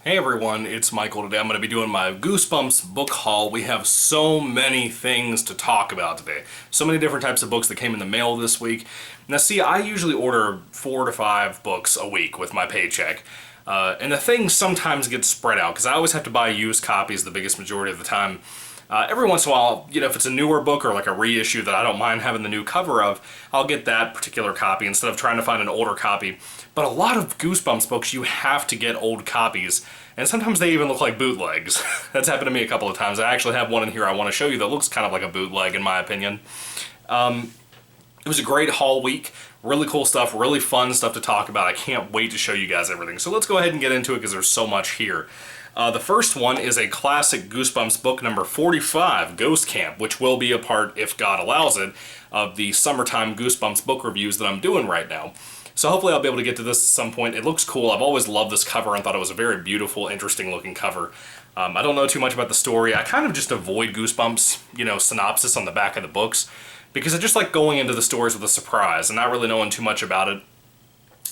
Hey everyone, it's Michael. Today I'm going to be doing my Goosebumps book haul. We have so many things to talk about today. So many different types of books that came in the mail this week. Now see, I usually order 4 to 5 books a week with my paycheck. And the things sometimes get spread out because I always have to buy used copies the biggest majority of the time. Every once in a while, if it's a newer book or like a reissue that I don't mind having the new cover of, I'll get that particular copy instead of trying to find an older copy. But a lot of Goosebumps books, you have to get old copies, and sometimes they even look like bootlegs. That's happened to me a couple of times. I actually have one in here I want to show you that looks kind of like a bootleg in my opinion. It was a great haul week. Really cool stuff, really fun stuff to talk about. I can't wait to show you guys everything. So let's go ahead and get into it because there's so much here. The first one is a classic Goosebumps book, number 45, Ghost Camp, which will be a part, if God allows it, of the summertime Goosebumps book reviews that I'm doing right now. So hopefully I'll be able to get to this at some point. It looks cool. I've always loved this cover and thought it was a very beautiful, interesting looking cover. I don't know too much about the story. I kind of just avoid Goosebumps, synopsis on the back of the books, because I just like going into the stories with a surprise and not really knowing too much about it.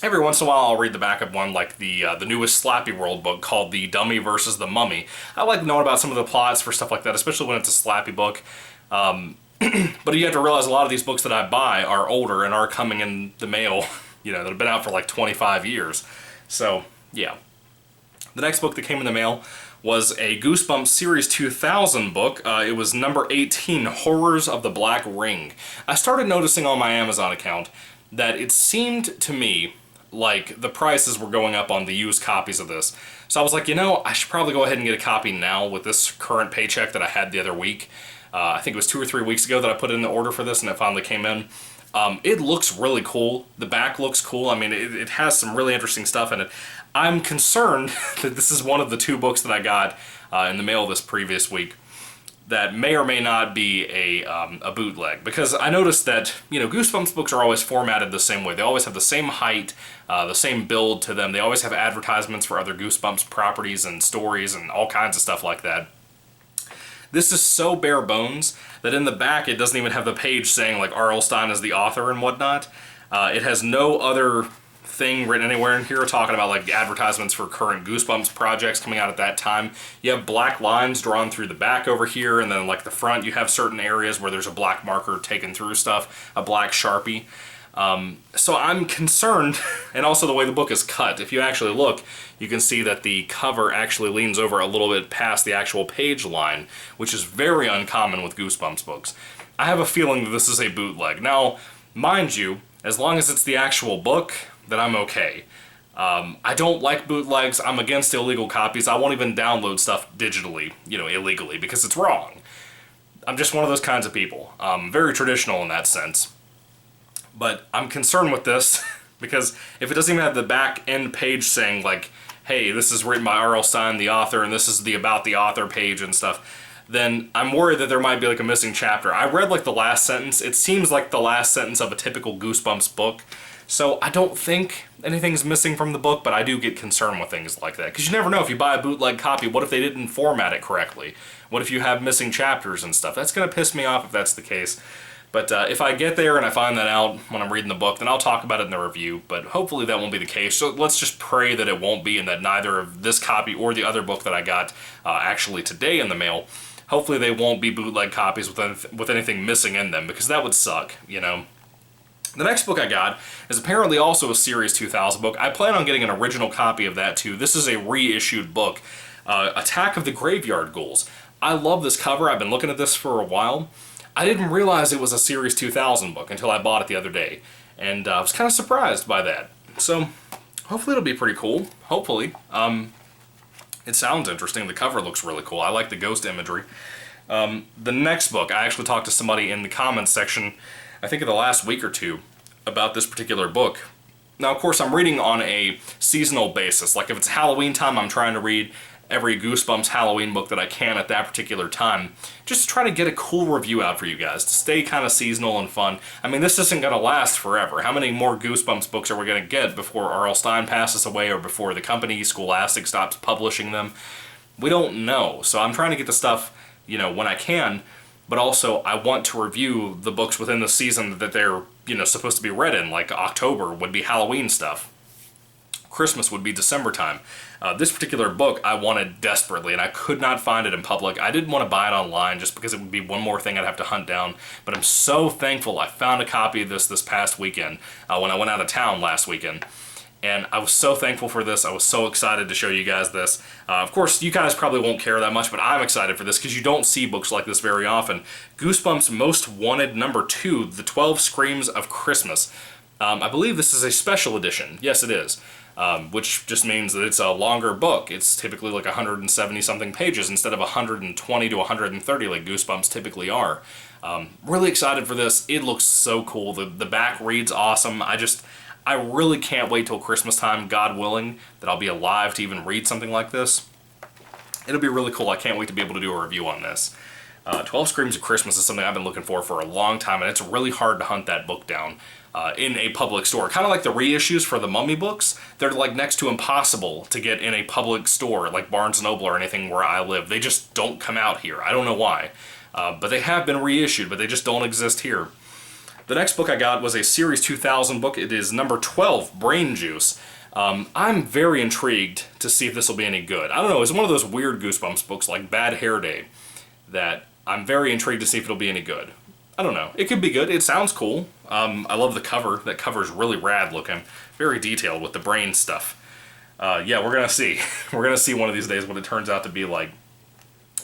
Every once in a while I'll read the back of one like the newest Slappy World book called The Dummy versus the Mummy. I like knowing about some of the plots for stuff like that, especially when it's a Slappy book. But you have to realize a lot of these books that I buy are older and are coming in the mail, that have been out for like 25 years. So, yeah. The next book that came in the mail was a Goosebumps Series 2000 book. It was number 18, Horrors of the Black Ring. I started noticing on my Amazon account that it seemed to me like the prices were going up on the used copies of this. So I was like, I should probably go ahead and get a copy now with this current paycheck that I had the other week. I think it was 2 or 3 weeks ago that I put in the order for this and it finally came in. It looks really cool. The back looks cool. I mean, it has some really interesting stuff in it. I'm concerned that this is one of the 2 books that I got in the mail this previous week that may or may not be a bootleg, because I noticed that Goosebumps books are always formatted the same way. They always have the same height, the same build to them. They always have advertisements for other Goosebumps properties and stories and all kinds of stuff like that. This is so bare bones that in the back it doesn't even have the page saying like R.L. Stine is the author and whatnot. It has no other thing written anywhere in here talking about like advertisements for current Goosebumps projects coming out at that time. You have black lines drawn through the back over here, and then like the front you have certain areas where there's a black marker taken through stuff, a black Sharpie. So I'm concerned, and also the way the book is cut. If you actually look, you can see that the cover actually leans over a little bit past the actual page line, which is very uncommon with Goosebumps books. I have a feeling that this is a bootleg. Now, mind you, as long as it's the actual book, then I'm okay. I don't like bootlegs. I'm against illegal copies. I won't even download stuff digitally, illegally, because it's wrong. I'm just one of those kinds of people. Very traditional in that sense. But I'm concerned with this because if it doesn't even have the back end page saying like, hey, this is written by R.L. Stine, the author, and this is the about the author page and stuff, then I'm worried that there might be like a missing chapter. I read like the last sentence. It seems like the last sentence of a typical Goosebumps book. So I don't think anything's missing from the book, but I do get concerned with things like that. Because you never know, if you buy a bootleg copy, what if they didn't format it correctly? What if you have missing chapters and stuff? That's going to piss me off if that's the case. But if I get there and I find that out when I'm reading the book, then I'll talk about it in the review. But hopefully that won't be the case. So let's just pray that it won't be, and that neither of this copy or the other book that I got actually today in the mail, hopefully they won't be bootleg copies with anything missing in them, because that would suck, The next book I got is apparently also a Series 2000 book. I plan on getting an original copy of that too. This is a reissued book, Attack of the Graveyard Ghouls. I love this cover. I've been looking at this for a while. I didn't realize it was a Series 2000 book until I bought it the other day, and I was kind of surprised by that. So, hopefully it'll be pretty cool. Hopefully. It sounds interesting. The cover looks really cool. I like the ghost imagery. The next book, I actually talked to somebody in the comments section, I think in the last week or two, about this particular book. Now, of course, I'm reading on a seasonal basis. Like, if it's Halloween time, I'm trying to read every Goosebumps Halloween book that I can at that particular time, just to try to get a cool review out for you guys, to stay kind of seasonal and fun. I mean, this isn't going to last forever. How many more Goosebumps books are we going to get before R.L. Stine passes away, or before the company, Scholastic, stops publishing them? We don't know. So I'm trying to get the stuff, when I can, but also I want to review the books within the season that they're, supposed to be read in, like October would be Halloween stuff. Christmas would be December time. This particular book I wanted desperately, and I could not find it in public. I didn't want to buy it online just because it would be one more thing I'd have to hunt down, but I'm so thankful I found a copy of this past weekend when I went out of town last weekend. And I was so thankful for this. I was so excited to show you guys this. Of course, you guys probably won't care that much, but I'm excited for this because you don't see books like this very often. Goosebumps Most Wanted #2, The 12 Screams of Christmas. I believe this is a special edition. Yes, it is. Which just means that it's a longer book. It's typically like 170-something pages instead of 120 to 130 like Goosebumps typically are. Really excited for this. It looks so cool. The back reads awesome. I really can't wait till Christmas time, God willing, that I'll be alive to even read something like this. It'll be really cool. I can't wait to be able to do a review on this. 12 Screams of Christmas is something I've been looking for a long time, and it's really hard to hunt that book down in a public store. Kind of like the reissues for the Mummy books. They're like next to impossible to get in a public store like Barnes & Noble or anything where I live. They just don't come out here. I don't know why. But they have been reissued, but they just don't exist here. The next book I got was a Series 2000 book. It is number 12, Brain Juice. I'm very intrigued to see if this will be any good. I don't know, it's one of those weird Goosebumps books like Bad Hair Day that I'm very intrigued to see if it'll be any good. I don't know. It could be good. It sounds cool. I love the cover. That cover's really rad looking. Very detailed with the brain stuff. Yeah, we're going to see. We're going to see one of these days what it turns out to be like.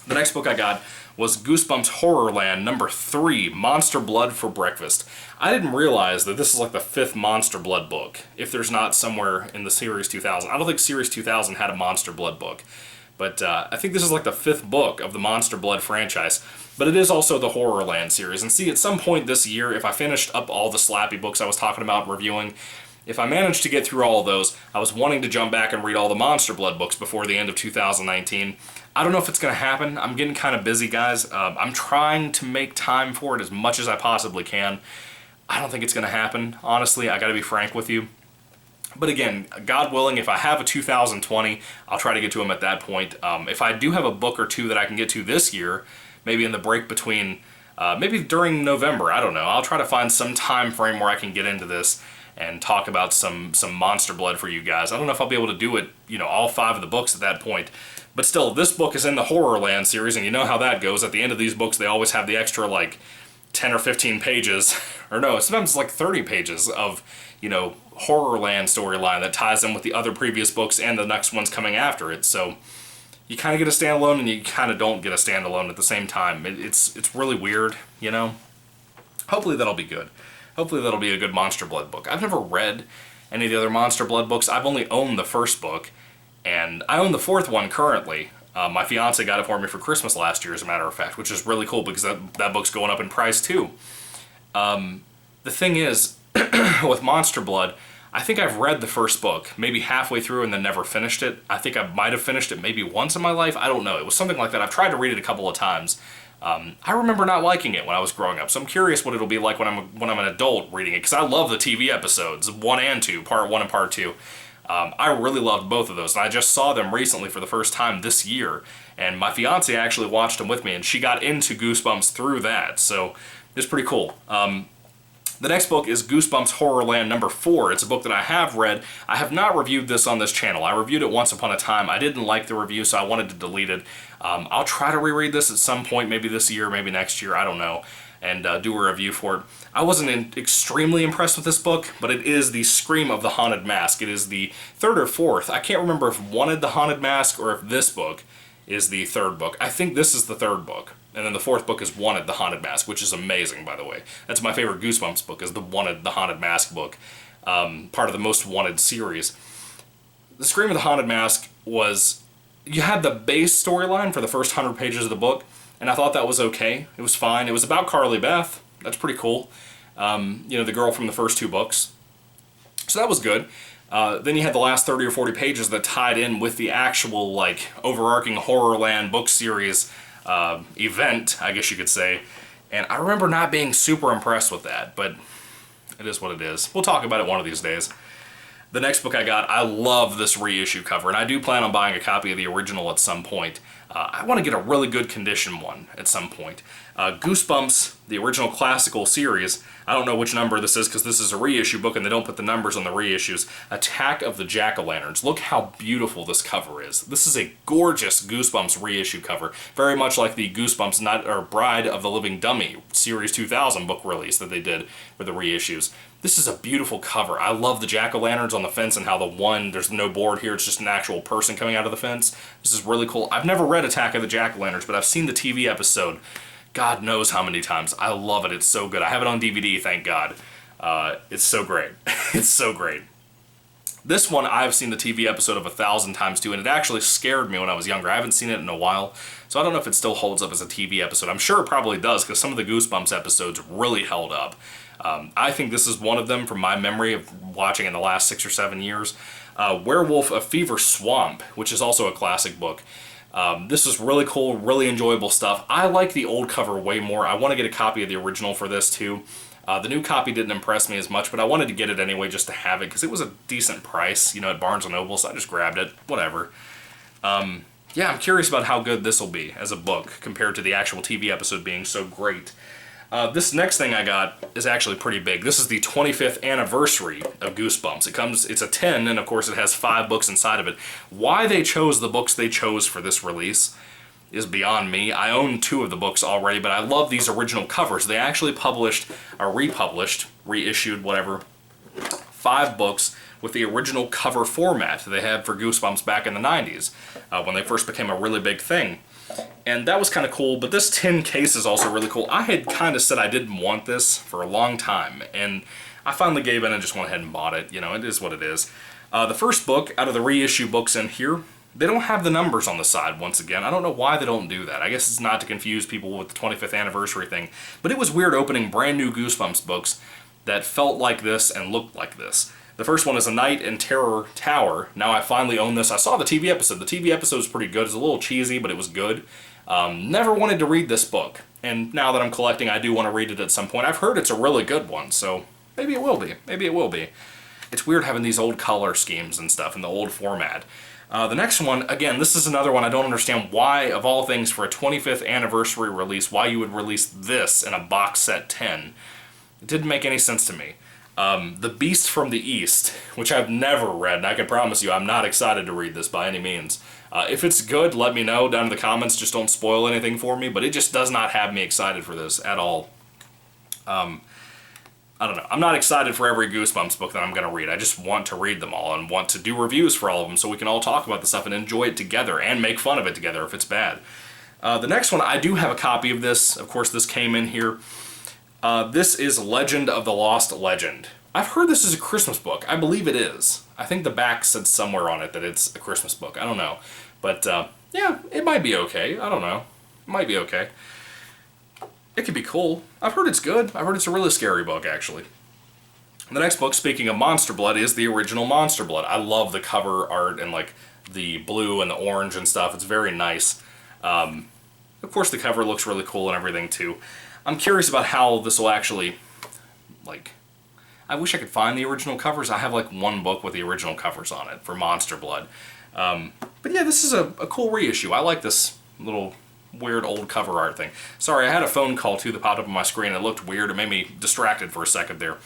The next book I got was Goosebumps Horrorland #3, Monster Blood for Breakfast. I didn't realize that this is like the 5th Monster Blood book, if there's not somewhere in the Series 2000. I don't think Series 2000 had a Monster Blood book, but I think this is like the 5th book of the Monster Blood franchise. But it is also the Horrorland series. And see, at some point this year, if I finished up all the Slappy books I was talking about reviewing, if I managed to get through all of those, I was wanting to jump back and read all the Monster Blood books before the end of 2019. I don't know if it's going to happen. I'm getting kind of busy, guys. I'm trying to make time for it as much as I possibly can. I don't think it's going to happen. Honestly, I got to be frank with you. But again, God willing, if I have a 2020, I'll try to get to them at that point. If I do have a book or two that I can get to this year, maybe in the break between, maybe during November, I don't know. I'll try to find some time frame where I can get into this and talk about some Monster Blood for you guys. I don't know if I'll be able to do it, you know, all 5 of the books at that point. But still, this book is in the Horrorland series, and you know how that goes. At the end of these books, they always have the extra, like, 10 or 15 pages, or no, sometimes like 30 pages of, you know, Horrorland storyline that ties in with the other previous books and the next ones coming after it. So you kind of get a standalone and you kind of don't get a standalone at the same time. It's really weird, you know? Hopefully that'll be good. Hopefully that'll be a good Monster Blood book. I've never read any of the other Monster Blood books. I've only owned the first book, and I own the 4th one currently. My fiance got it for me for Christmas last year, as a matter of fact, which is really cool because that book's going up in price too. The thing is, with Monster Blood, I think I've read the first book, maybe halfway through and then never finished it. I think I might have finished it maybe once in my life. I don't know. It was something like that. I've tried to read it a couple of times. I remember not liking it when I was growing up, so I'm curious what it'll be like when I'm an adult reading it, because I love the TV episodes, 1 and 2, Part 1 and Part 2. I really loved both of those, and I just saw them recently for the first time this year, and my fiance actually watched them with me, and she got into Goosebumps through that, so it's pretty cool. The next book is Goosebumps Horrorland #4. It's a book that I have read. I have not reviewed this on this channel. I reviewed it once upon a time. I didn't like the review, so I wanted to delete it. I'll try to reread this at some point, maybe this year, maybe next year, I don't know, and do a review for it. I wasn't extremely impressed with this book, but it is the Scream of the Haunted Mask. It is the 3rd or 4th. I can't remember if Wanted the Haunted Mask or if this book is the 3rd book. I think this is the 3rd book. And then the 4th book is Wanted the Haunted Mask, which is amazing, by the way. That's my favorite Goosebumps book, is the Wanted the Haunted Mask book. Part of the Most Wanted series. The Scream of the Haunted Mask was... You had the base storyline for the first 100 pages of the book, and I thought that was okay. It was fine. It was about Carly Beth. That's pretty cool. You know, the girl from the first 2 books. So that was good. Then you had the last 30 or 40 pages that tied in with the actual, like, overarching Horrorland book series event, I guess you could say. And I remember not being super impressed with that, but it is what it is. We'll talk about it one of these days. The next book I got, I love this reissue cover, and I do plan on buying a copy of the original at some point. I want to get a really good condition one at some point. Goosebumps the original classical series. I don't know which number this is because this is a reissue book and they don't put the numbers on the reissues. Attack of the Jack-o'-lanterns. Look how beautiful this cover is. This is a gorgeous Goosebumps reissue cover. Very much like the Goosebumps Bride of the Living Dummy Series 2000 book release that they did for the reissues. This is a beautiful cover. I love the jack-o'-lanterns on the fence and how there's no board here, it's just an actual person coming out of the fence. This is really cool. I've never read Attack of the Jack-o'-lanterns, but I've seen the TV episode God knows how many times. I love it. It's so good. I have it on DVD, thank God. It's so great. It's so great. This one, I've seen the TV episode of 1,000 times too, and it actually scared me when I was younger. I haven't seen it in a while, so I don't know if it still holds up as a TV episode. I'm sure it probably does, because some of the Goosebumps episodes really held up. I think this is one of them from my memory of watching in the last 6 or 7 years. Werewolf of Fever Swamp, which is also a classic book. This is really cool, really enjoyable stuff. I like the old cover way more. I want to get a copy of the original for this too. The new copy didn't impress me as much, but I wanted to get it anyway just to have it because it was a decent price, you know, at Barnes & Noble, so I just grabbed it. Whatever. Yeah, I'm curious about how good this will be as a book compared to the actual TV episode being so great. This next thing I got is actually pretty big. This is the 25th anniversary of Goosebumps. It's a 10, and of course it has 5 books inside of it. Why they chose the books they chose for this release is beyond me. I own 2 of the books already, but I love these original covers. They actually published, or republished, reissued, whatever, 5 books with the original cover format they had for Goosebumps back in the 90s, when they first became a really big thing. And that was kind of cool, but this tin case is also really cool. I had kind of said I didn't want this for a long time, and I finally gave in and just went ahead and bought it. You know, it is what it is. The first book out of the reissue books in here, they don't have the numbers on the side once again. I don't know why they don't do that. I guess it's not to confuse people with the 25th anniversary thing, but it was weird opening brand new Goosebumps books that felt like this and looked like this. The first one is A Night in Terror Tower. Now I finally own this. I saw the TV episode. The TV episode was pretty good. It's a little cheesy, but it was good. Never wanted to read this book. And now that I'm collecting, I do want to read it at some point. I've heard it's a really good one, so maybe it will be. Maybe it will be. It's weird having these old color schemes and stuff in the old format. The next one, again, this is another one I don't understand why, of all things, for a 25th anniversary release, why you would release this in a box set 10. It didn't make any sense to me. The Beast from the East, which I've never read, and I can promise you I'm not excited to read this by any means. If it's good, let me know down in the comments. Just don't spoil anything for me, but it just does not have me excited for this at all. I don't know. I'm not excited for every Goosebumps book that I'm going to read. I just want to read them all and want to do reviews for all of them so we can all talk about the stuff and enjoy it together and make fun of it together if it's bad. The next one, I do have a copy of this. Of course, this came in here. This is Legend of the Lost Legend. I've heard this is a Christmas book. I believe it is. I think the back said somewhere on it that it's a Christmas book. I don't know. But, yeah, it might be okay. I don't know. It might be okay. It could be cool. I've heard it's good. I've heard it's a really scary book, actually. The next book, speaking of Monster Blood, is the original Monster Blood. I love the cover art and, like, the blue and the orange and stuff. It's very nice. Of course, the cover looks really cool and everything, too. I'm curious about how this will actually, like, I wish I could find the original covers. I have, like, one book with the original covers on it for Monster Blood. But yeah, this is a cool reissue. I like this little weird old cover art thing. Sorry, I had a phone call, too, that popped up on my screen. It looked weird. It made me distracted for a second there.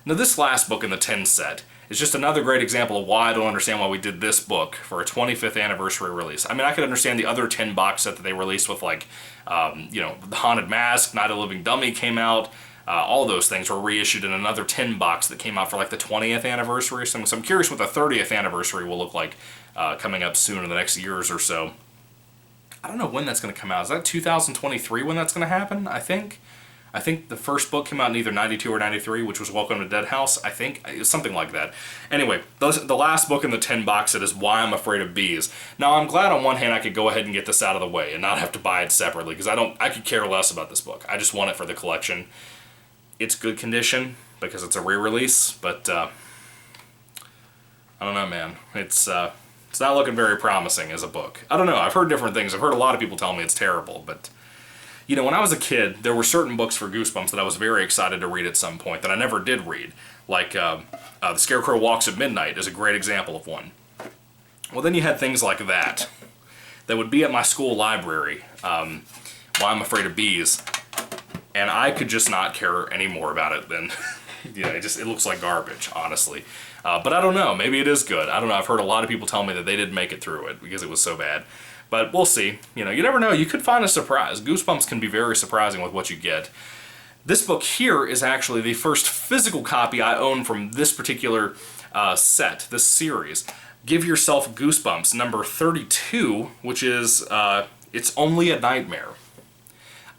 Now, this last book in the 10 set is just another great example of why I don't understand why we did this book for a 25th anniversary release. I mean, I could understand the other 10 box set that they released with, like, you know, The Haunted Mask, Night of the Living Dummy came out. All those things were reissued in another 10 box that came out for, like, the 20th anniversary. So I'm curious what the 30th anniversary will look like coming up soon in the next years or so. I don't know when that's going to come out. Is that 2023 when that's going to happen, I think? I think the first book came out in either 92 or 93, which was Welcome to Dead House, I think. It was something like that. Anyway, the last book in the 10 box set is Why I'm Afraid of Bees. Now, I'm glad on one hand I could go ahead and get this out of the way and not have to buy it separately, because I could care less about this book. I just want it for the collection. It's good condition, because it's a re-release, but, I don't know, man. It's not looking very promising as a book. I don't know. I've heard different things. I've heard a lot of people tell me it's terrible, but you know, when I was a kid, there were certain books for Goosebumps that I was very excited to read at some point that I never did read. Like, The Scarecrow Walks at Midnight is a great example of one. Well, then you had things like that would be at my school library. Why I'm Afraid of Bees. and I could just not care any more about it than, yeah, it looks like garbage, honestly. But I don't know, maybe it is good. I don't know, I've heard a lot of people tell me that they didn't make it through it because it was so bad. But we'll see. You know, you never know, you could find a surprise. Goosebumps can be very surprising with what you get. This book here is actually the first physical copy I own from this particular set, this series. Give Yourself Goosebumps, number 32, which is, It's Only a Nightmare.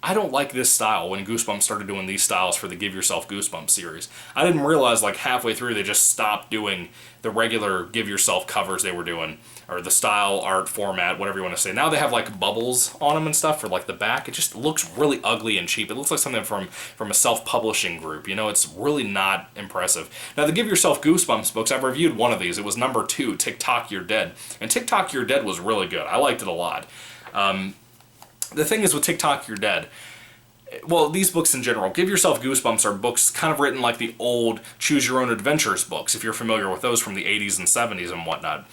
I don't like this style when Goosebumps started doing these styles for the Give Yourself Goosebumps series. I didn't realize like halfway through they just stopped doing the regular Give Yourself covers they were doing, or the style, art, format, whatever you want to say. Now they have like bubbles on them and stuff for like the back. It just looks really ugly and cheap. It looks like something from a self-publishing group. You know, it's really not impressive. Now the Give Yourself Goosebumps books, I've reviewed one of these. It was number 2, TikTok You're Dead. And TikTok You're Dead was really good. I liked it a lot. The thing is with TikTok You're Dead, well, these books in general, Give Yourself Goosebumps are books kind of written like the old Choose Your Own Adventures books, if you're familiar with those from the 80s and 70s and whatnot.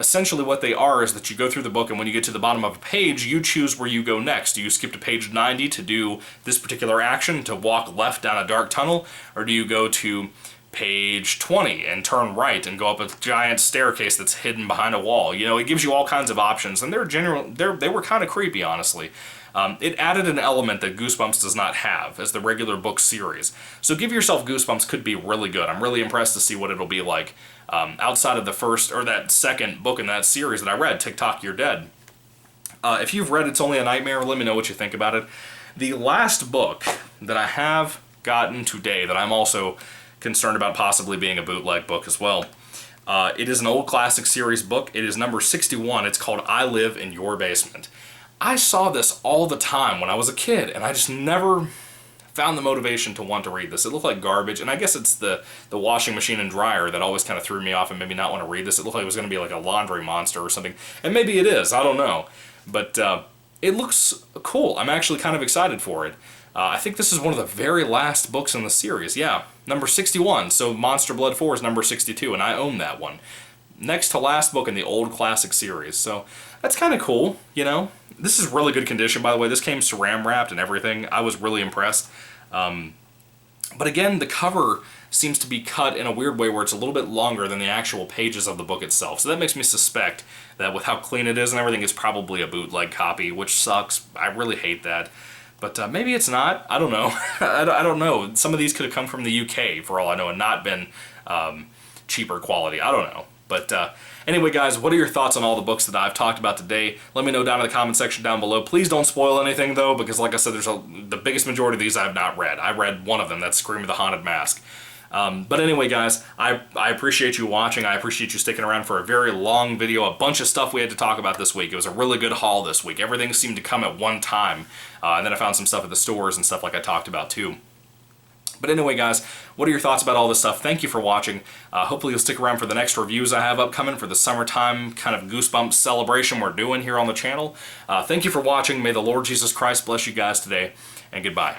Essentially what they are is that you go through the book, and when you get to the bottom of a page, you choose where you go next. Do you skip to page 90 to do this particular action, to walk left down a dark tunnel, or do you go to page 20 and turn right and go up a giant staircase that's hidden behind a wall? You know, it gives you all kinds of options, and they were kind of creepy, honestly. It added an element that Goosebumps does not have as the regular book series. So Give Yourself Goosebumps could be really good. I'm really impressed to see what it'll be like outside of the first, or that second book in that series that I read, TikTok You're Dead. If you've read It's Only a Nightmare, let me know what you think about it. The last book that I have gotten today that I'm also concerned about possibly being a bootleg book as well. It is an old classic series book. It is number 61. It's called I Live in Your Basement. I saw this all the time when I was a kid, and I just never found the motivation to want to read this. It looked like garbage, and I guess it's the washing machine and dryer that always kind of threw me off and made me not want to read this. It looked like it was going to be like a laundry monster or something, and maybe it is, I don't know. But it looks cool. I'm actually kind of excited for it. I think this is one of the very last books in the series. Yeah, number 61, so Monster Blood 4 is number 62, and I own that one. Next to last book in the old classic series, so that's kind of cool, you know? This is really good condition, by the way. This came saran wrapped and everything. I was really impressed. But again, the cover seems to be cut in a weird way where it's a little bit longer than the actual pages of the book itself. So that makes me suspect that with how clean it is and everything, it's probably a bootleg copy, which sucks. I really hate that. But maybe it's not. I don't know. I don't know. Some of these could have come from the UK, for all I know, and not been cheaper quality. I don't know. But anyway, guys, what are your thoughts on all the books that I've talked about today? Let me know down in the comment section down below. Please don't spoil anything, though, because like I said, the biggest majority of these I have not read. I read one of them, that's Scream of the Haunted Mask. But anyway, guys, I appreciate you watching. I appreciate you sticking around for a very long video. A bunch of stuff we had to talk about this week. It was a really good haul this week. Everything seemed to come at one time. And then I found some stuff at the stores and stuff like I talked about, too. But anyway, guys, what are your thoughts about all this stuff? Thank you for watching. Hopefully you'll stick around for the next reviews I have upcoming for the summertime kind of Goosebumps celebration we're doing here on the channel. Thank you for watching. May the Lord Jesus Christ bless you guys today, and goodbye.